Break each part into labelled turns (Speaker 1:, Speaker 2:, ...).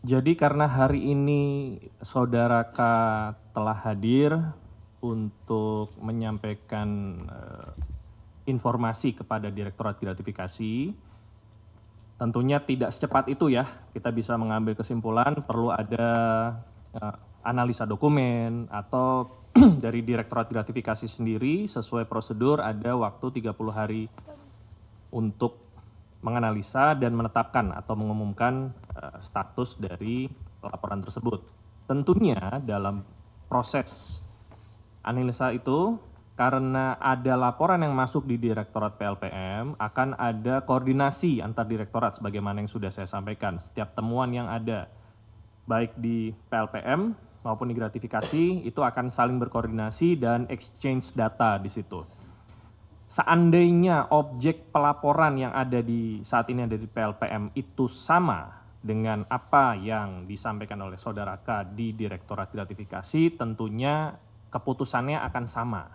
Speaker 1: Jadi karena hari ini Saudara K telah hadir untuk menyampaikan informasi kepada Direktorat Gratifikasi, tentunya tidak secepat itu ya kita bisa mengambil kesimpulan, perlu ada analisa dokumen atau dari Direktorat Gratifikasi sendiri sesuai prosedur ada waktu 30 hari untuk menganalisa dan menetapkan atau mengumumkan status dari laporan tersebut. Tentunya dalam proses analisa itu, karena ada laporan yang masuk di Direktorat PLPM, akan ada koordinasi antar direktorat sebagaimana yang sudah saya sampaikan. Setiap temuan yang ada, baik di PLPM maupun di gratifikasi, itu akan saling berkoordinasi dan exchange data di situ. Seandainya objek pelaporan yang ada di saat ini ada di PLPM itu sama dengan apa yang disampaikan oleh Saudara K di Direktorat Gratifikasi, tentunya keputusannya akan sama.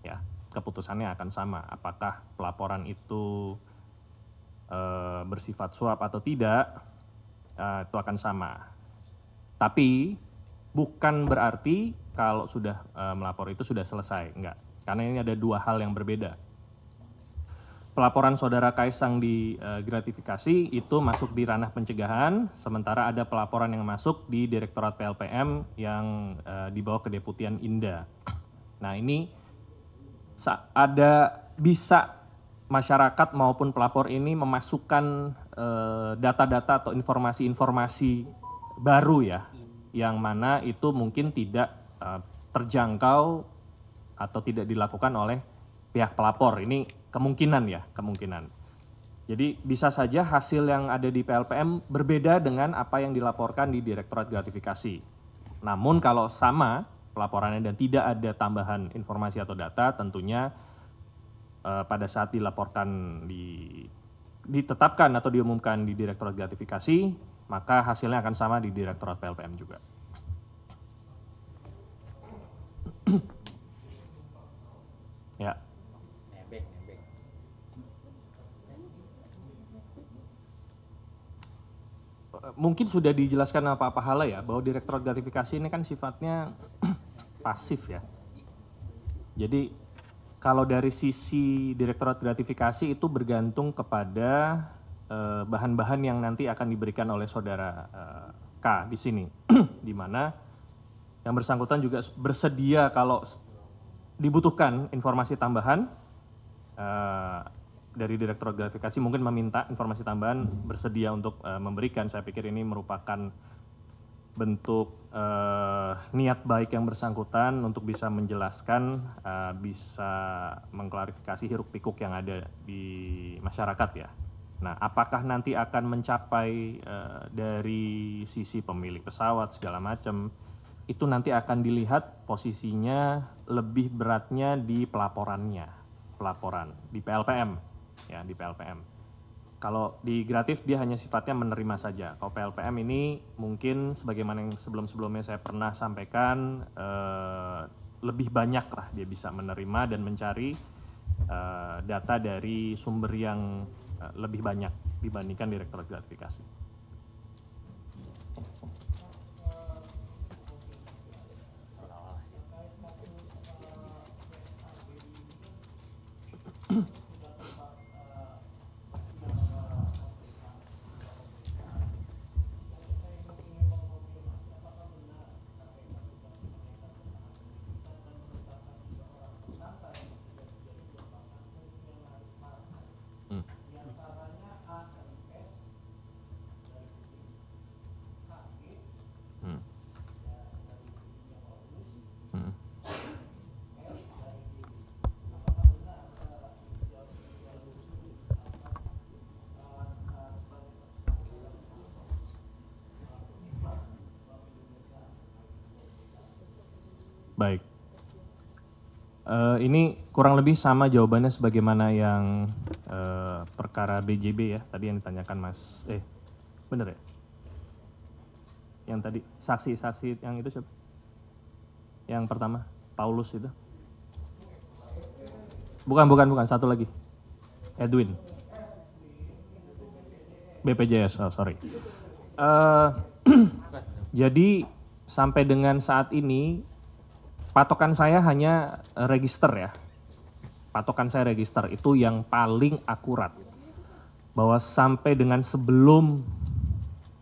Speaker 1: Ya, keputusannya akan sama. Apakah pelaporan itu bersifat suap atau tidak, itu akan sama. Tapi bukan berarti kalau sudah melapor itu sudah selesai, enggak. Karena ini ada dua hal yang berbeda. Pelaporan Saudara Kaisang di gratifikasi itu masuk di ranah pencegahan, sementara ada pelaporan yang masuk di Direktorat PLPM yang dibawa ke Deputian Inda. Nah ini ada bisa masyarakat maupun pelapor ini memasukkan data-data atau informasi-informasi baru ya, yang mana itu mungkin tidak terjangkau atau tidak dilakukan oleh pihak pelapor. Ini kemungkinan ya, kemungkinan. Jadi bisa saja hasil yang ada di PLPM berbeda dengan apa yang dilaporkan di Direktorat Gratifikasi. Namun kalau sama pelaporannya dan tidak ada tambahan informasi atau data, tentunya pada saat dilaporkan ditetapkan atau diumumkan di Direktorat Gratifikasi, maka hasilnya akan sama di Direktorat PLPM juga. Ya. Mungkin sudah dijelaskan Pak Pahala ya, bahwa Direktorat Gratifikasi ini kan sifatnya pasif ya. Jadi kalau dari sisi Direktorat Gratifikasi itu bergantung kepada bahan-bahan yang nanti akan diberikan oleh Saudara K di sini, di mana yang bersangkutan juga bersedia kalau dibutuhkan informasi tambahan dari Direktorat Gratifikasi mungkin meminta informasi tambahan, bersedia untuk memberikan. Saya pikir ini merupakan bentuk niat baik yang bersangkutan untuk bisa menjelaskan, bisa mengklarifikasi hiruk pikuk yang ada di masyarakat ya. Nah, apakah nanti akan mencapai dari sisi pemilik pesawat segala macam, itu nanti akan dilihat posisinya lebih beratnya di pelaporan di PLPM ya, di PLPM. Kalau di gratis dia hanya sifatnya menerima saja. Kalau PLPM ini mungkin sebagaimana yang sebelum-sebelumnya saya pernah sampaikan, lebih banyak lah dia bisa menerima dan mencari data dari sumber yang lebih banyak dibandingkan Direktorat Gratifikasi. Hmm. Hmm. Hmm. Baik. Ini kurang lebih sama jawabannya sebagaimana yang perkara BJB ya, tadi yang ditanyakan Mas. Bener ya? Yang tadi saksi-saksi yang itu siapa? Yang pertama, Paulus itu. Bukan, satu lagi. Edwin. BPJS, oh sorry. Jadi sampai dengan saat ini patokan saya hanya register ya. Patokan saya register itu yang paling akurat. Bahwa sampai dengan sebelum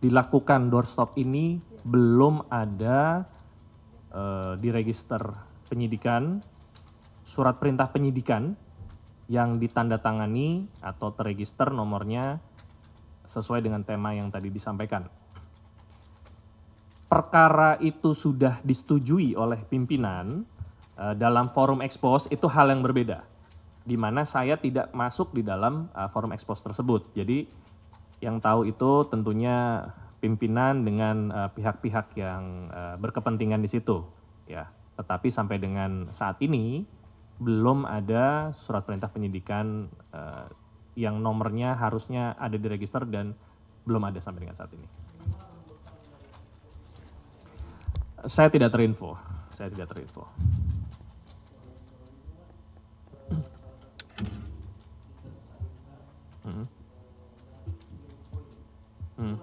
Speaker 1: dilakukan doorstop ini belum ada di register penyidikan surat perintah penyidikan yang ditandatangani atau terregister nomornya sesuai dengan tema yang tadi disampaikan. Perkara itu sudah disetujui oleh pimpinan dalam forum expose itu hal yang berbeda, di mana saya tidak masuk di dalam forum expose tersebut. Jadi yang tahu itu tentunya pimpinan dengan pihak-pihak yang berkepentingan di situ, ya. Tetapi sampai dengan saat ini belum ada surat perintah penyidikan yang nomornya harusnya ada di register dan belum ada sampai dengan saat ini. Saya tidak terinfo. Saya tidak terinfo. Hmm. Hmm.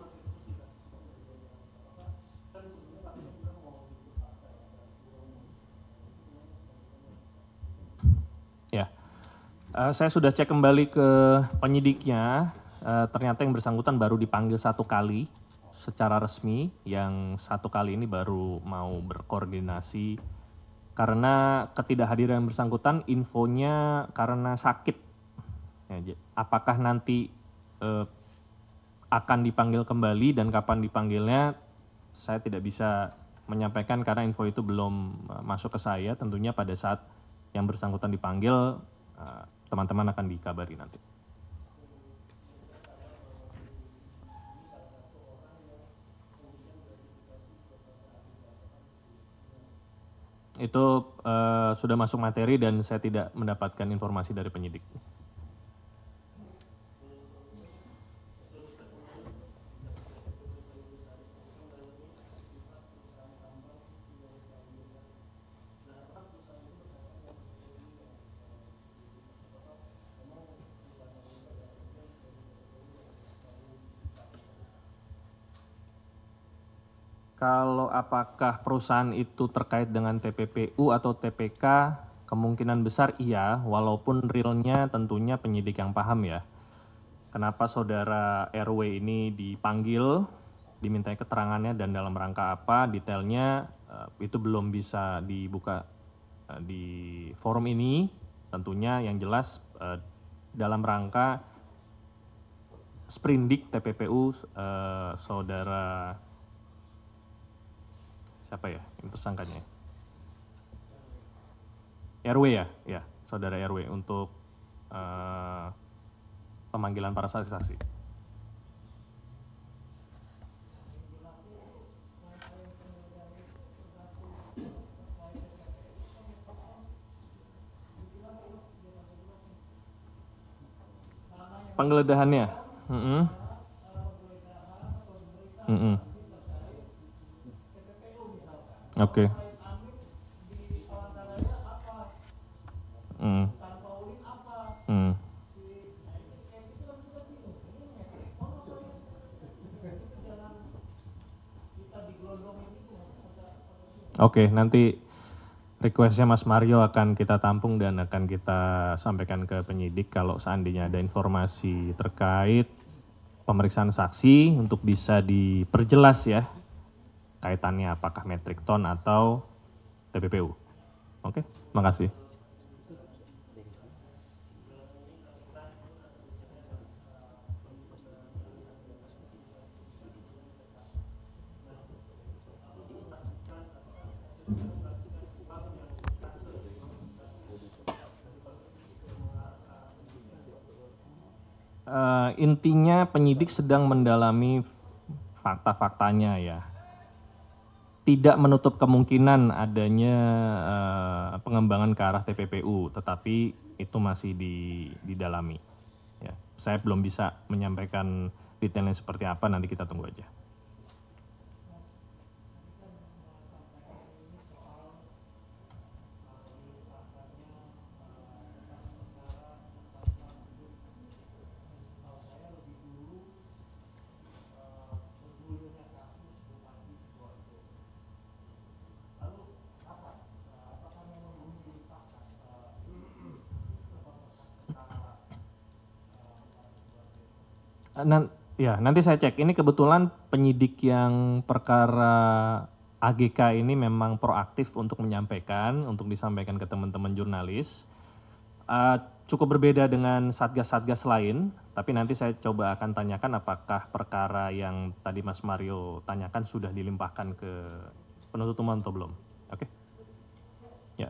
Speaker 1: Ya, saya sudah cek kembali ke penyidiknya. Ternyata yang bersangkutan baru dipanggil 1 kali secara resmi, yang 1 kali ini baru mau berkoordinasi karena ketidakhadiran yang bersangkutan infonya karena sakit. Ya, apakah nanti akan dipanggil kembali dan kapan dipanggilnya, saya tidak bisa menyampaikan karena info itu belum masuk ke saya. Tentunya pada saat yang bersangkutan dipanggil, teman-teman akan dikabari nanti. Itu sudah masuk materi dan saya tidak mendapatkan informasi dari penyidik. Kalau apakah perusahaan itu terkait dengan TPPU atau TPK, kemungkinan besar iya, walaupun realnya tentunya penyidik yang paham ya. Kenapa saudara RW ini dipanggil, dimintai keterangannya dan dalam rangka apa, detailnya itu belum bisa dibuka di forum ini. Tentunya yang jelas dalam rangka sprindik TPPU saudara siapa ya yang tersangkanya? RW ya, saudara RW untuk pemanggilan para saksi-saksi. Penggeledahannya, oke. Oke, nanti requestnya Mas Mario akan kita tampung dan akan kita sampaikan ke penyidik kalau seandainya ada informasi terkait pemeriksaan saksi untuk bisa diperjelas ya kaitannya apakah metrik ton atau TPPU. Oke, makasih. Intinya penyidik sedang mendalami fakta-faktanya ya. Tidak menutup kemungkinan adanya pengembangan ke arah TPPU, tetapi itu masih didalami. Ya, saya belum bisa menyampaikan detailnya seperti apa, nanti kita tunggu aja. Nanti saya cek. Ini kebetulan penyidik yang perkara AGK ini memang proaktif untuk menyampaikan, untuk disampaikan ke teman-teman jurnalis. Cukup berbeda dengan satgas-satgas lain, tapi nanti saya coba akan tanyakan apakah perkara yang tadi Mas Mario tanyakan sudah dilimpahkan ke penuntut umum atau belum. Oke? Ya.